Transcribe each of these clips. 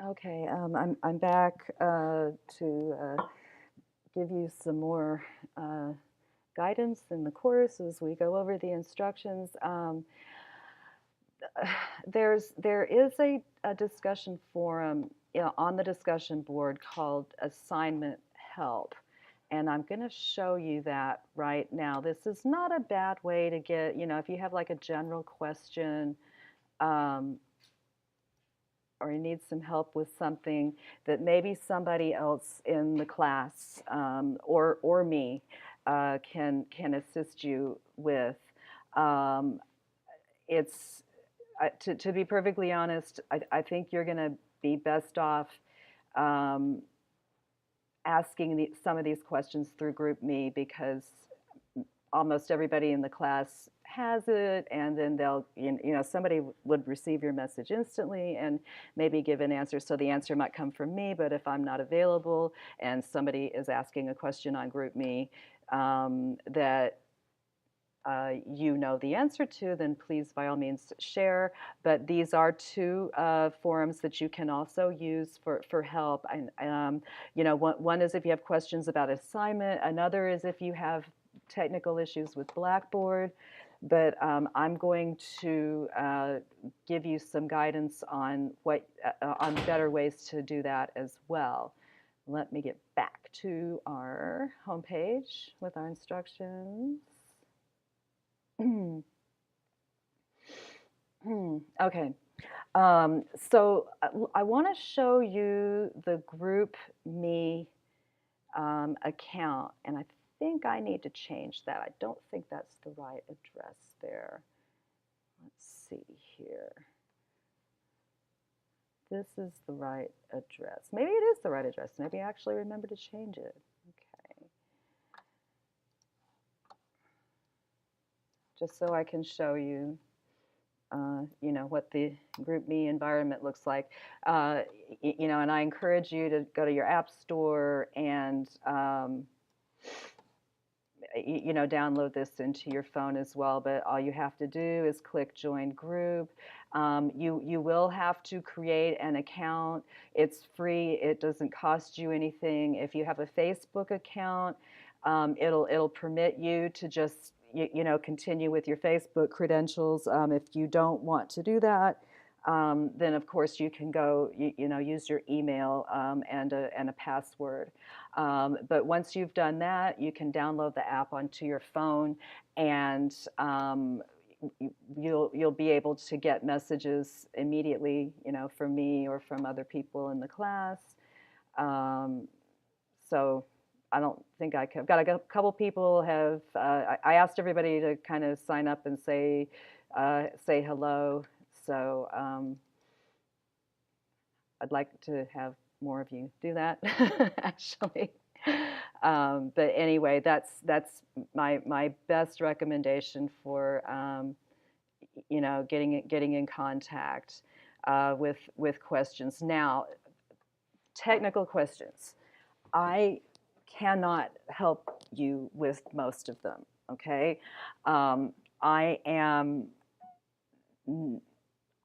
Okay, I'm back to give you some more guidance in the course as we go over the instructions. There is a discussion forum, on the discussion board called Assignment Help, and I'm going to show you that right now. This is not a bad way to get, if you have like a general question. Um, or you need some help with something that maybe somebody else in the class, or me, can assist you with. Um, it's to be perfectly honest, I think you're going to be best off um, asking some of these questions through GroupMe, because almost everybody in the class has it, and then they'll, somebody would receive your message instantly and maybe give an answer. So the answer might come from me, but if I'm not available and somebody is asking a question on GroupMe that you know the answer to, then please, by all means, share. But these are two forums that you can also use for help. And one is if you have questions about assignment. Another is if you have technical issues with Blackboard. But I'm going to give you some guidance on on better ways to do that as well. Let me get back to our homepage with our instructions. Okay. So I want to show you the GroupMe account, and I think I need to change that. I don't think that's the right address there. Let's see here. This is the right address. Maybe it is the right address. Maybe I actually remember to change it. Okay. Just so I can show you what the GroupMe environment looks like. And I encourage you to go to your app store and download this into your phone as well. But all you have to do is click Join Group. You will have to create an account. It's free. It doesn't cost you anything. If you have a Facebook account, it'll permit you to just continue with your Facebook credentials. If you don't want to do that, then of course you can go use your email and a password. But once you've done that, you can download the app onto your phone, and you'll be able to get messages immediately, from me or from other people in the class. So I don't think I have got a couple people have. I asked everybody to kind of sign up and say hello. So I'd like to have more of you do that, actually. But anyway, that's my best recommendation for getting in contact with questions. Now, technical questions. I cannot help you with most of them. Okay, I am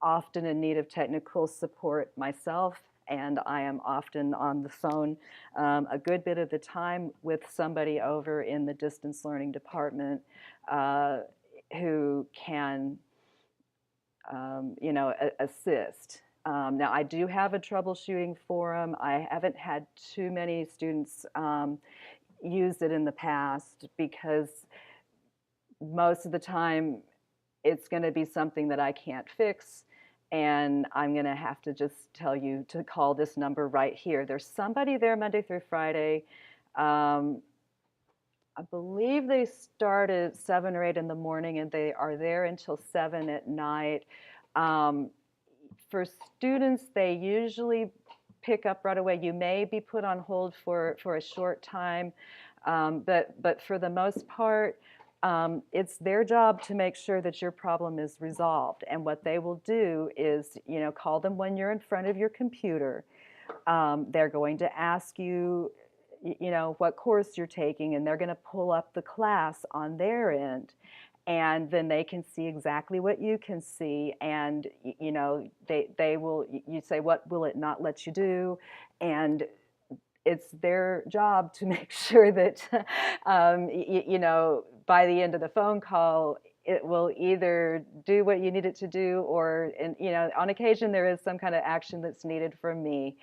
often in need of technical support myself, and I am often on the phone a good bit of the time with somebody over in the distance learning department who can, assist. Now, I do have a troubleshooting forum. I haven't had too many students use it in the past, because most of the time it's going to be something that I can't fix, and I'm going to have to just tell you to call this number right here. There's somebody there Monday through Friday. I believe they start at 7 or 8 in the morning, and they are there until 7 at night. For students, they usually pick up right away. You may be put on hold for a short time, but for the most part, it's their job to make sure that your problem is resolved. And what they will do is, call them when you're in front of your computer. They're going to ask you, what course you're taking, and they're going to pull up the class on their end. and then they can see exactly what you can see, and you know, they will, you say, what will it not let you do? And it's their job to make sure that you know, by the end of the phone call, it will either do what you need it to do, or, and you know, on occasion there is some kind of action that's needed from me.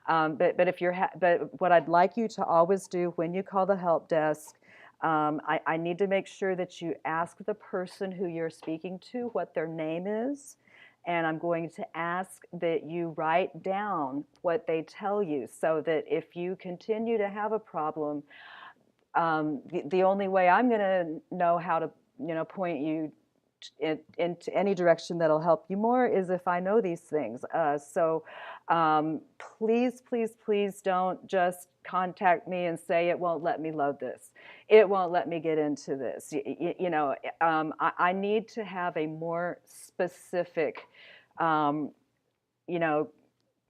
But if you're but what I'd like you to always do when you call the help desk, I need to make sure that you ask the person who you're speaking to what their name is, and I'm going to ask that you write down what they tell you, so that if you continue to have a problem, the only way I'm going to know how to, you know, point you into any direction that'll help you more is if I know these things. So please, please, please don't just contact me and say it won't let me load this. It won't let me get into this. You know, I need to have a more specific, you know,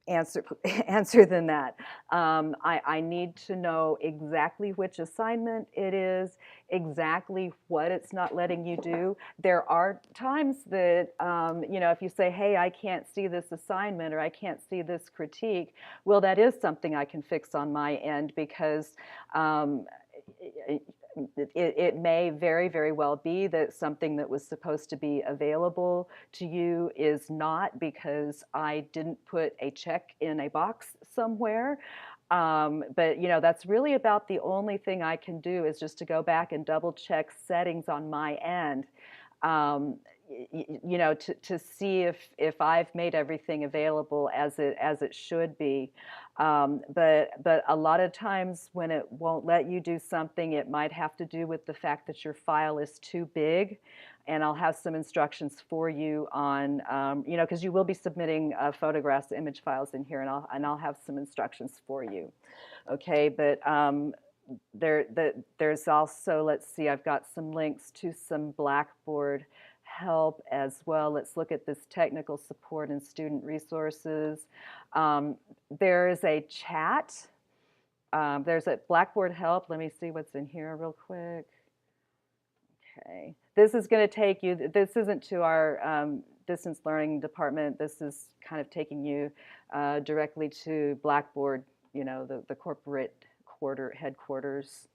answer than that. I need to know exactly which assignment it is, exactly what it's not letting you do. There are times that, you know, if you say, hey, I can't see this assignment, or I can't see this critique, well, that is something I can fix on my end, because it may very, very well be that something that was supposed to be available to you is not, because I didn't put a check in a box somewhere. But you know, that's really about the only thing I can do, is just to go back and double check settings on my end. Um, you know, to see if I've made everything available as it should be. But a lot of times when it won't let you do something, it might have to do with the fact that your file is too big. And I'll have some instructions for you on, you know, because you will be submitting photographs, image files in here, and I'll have some instructions for you. Okay, but there's also, let's see, I've got some links to some Blackboard Help as well. Let's look at this technical support and student resources. There is a chat. There's a Blackboard Help. Let me see what's in here real quick. Okay, this is going to take you, this isn't to our distance learning department. This is kind of taking you directly to Blackboard, you know, the corporate headquarters.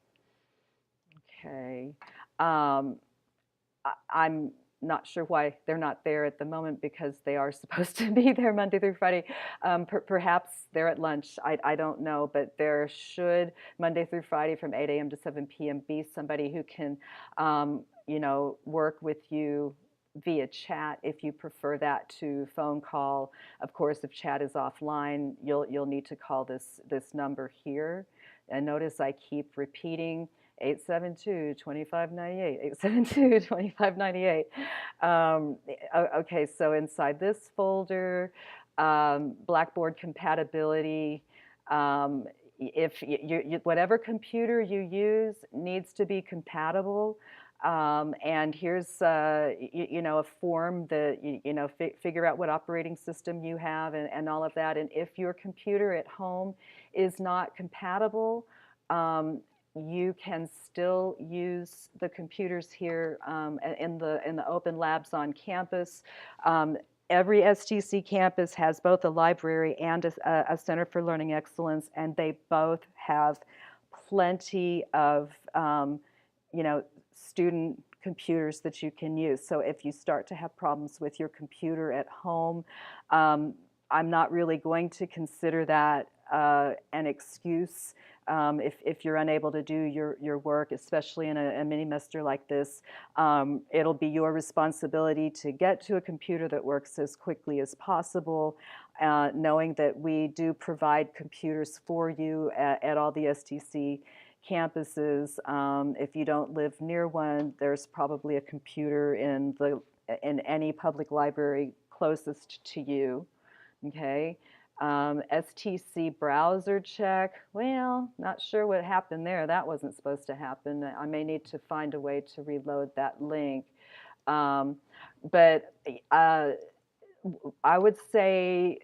Okay. I'm not sure why they're not there at the moment, because they are supposed to be there Monday through Friday. Perhaps they're at lunch. I don't know, but there should, Monday through Friday from 8 a.m. to 7 p.m. be somebody who can, you know, work with you via chat if you prefer that to phone call. Of course, if chat is offline, you'll need to call this number here. And notice I keep repeating 872-2598, 872-2598. Okay, so inside this folder, Blackboard compatibility, if whatever computer you use needs to be compatible. And here's you know, a form that you know, figure out what operating system you have, and all of that. And if your computer at home is not compatible, you can still use the computers here in the open labs on campus. Every STC campus has both a library and a Center for Learning Excellence, and they both have plenty of you know, student computers that you can use. So if you start to have problems with your computer at home, I'm not really going to consider that an excuse. If you're unable to do your work, especially in a mini-semester like this, it'll be your responsibility to get to a computer that works as quickly as possible, knowing that we do provide computers for you at all the STC campuses. If you don't live near one, there's probably a computer in any public library closest to you. Okay. STC browser check, well, not sure what happened there. That wasn't supposed to happen. I may need to find a way to reload that link. But I would say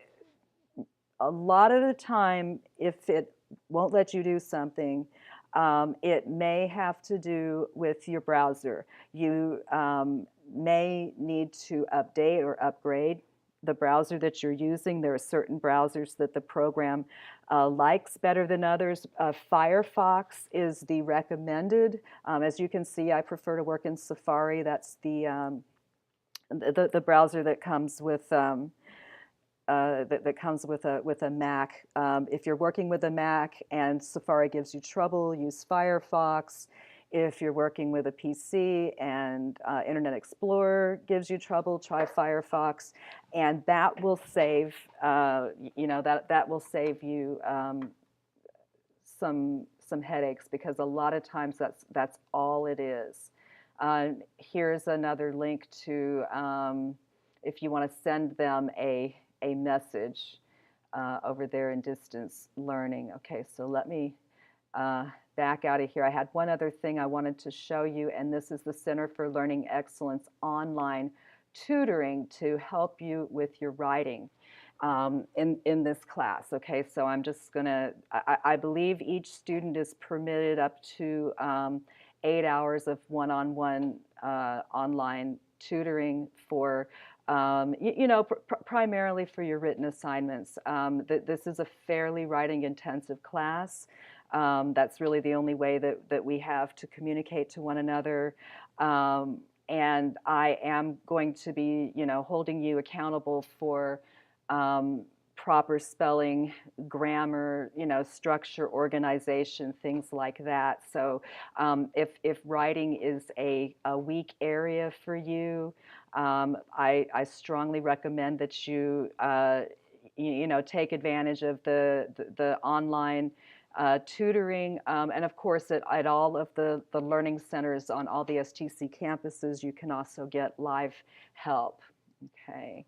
a lot of the time, if it won't let you do something, It may have to do with your browser. You may need to update or upgrade the browser that you're using. There are certain browsers that the program likes better than others. Firefox is the recommended. As you can see, I prefer to work in Safari. That's the browser that comes with with a Mac. If you're working with a Mac and Safari gives you trouble, use Firefox. If you're working with a PC and Internet Explorer gives you trouble, try Firefox, and that will save that will save you some headaches, because a lot of times that's all it is. Here's another link to if you want to send them a message over there in distance learning. Okay, so let me back out of here. I had one other thing I wanted to show you, and this is the Center for Learning Excellence online tutoring to help you with your writing in this class. Okay, so I'm just gonna, I believe each student is permitted up to 8 hours of one-on-one online tutoring for primarily for your written assignments. This is a fairly writing intensive class. That's really the only way that we have to communicate to one another. And I am going to be, holding you accountable for proper spelling, grammar, structure, organization, things like that. So if writing is a weak area for you, I strongly recommend that you take advantage of the online tutoring, and of course at all of the learning centers on all the STC campuses, you can also get live help. Okay,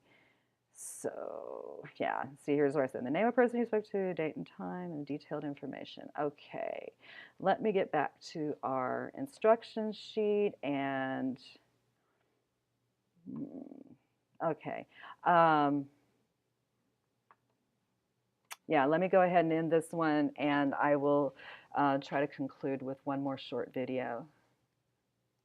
so yeah, see, here's where I said the name of person you spoke to, date and time, and detailed information. Okay, let me get back to our instruction sheet and okay. Yeah, let me go ahead and end this one, and I will try to conclude with one more short video.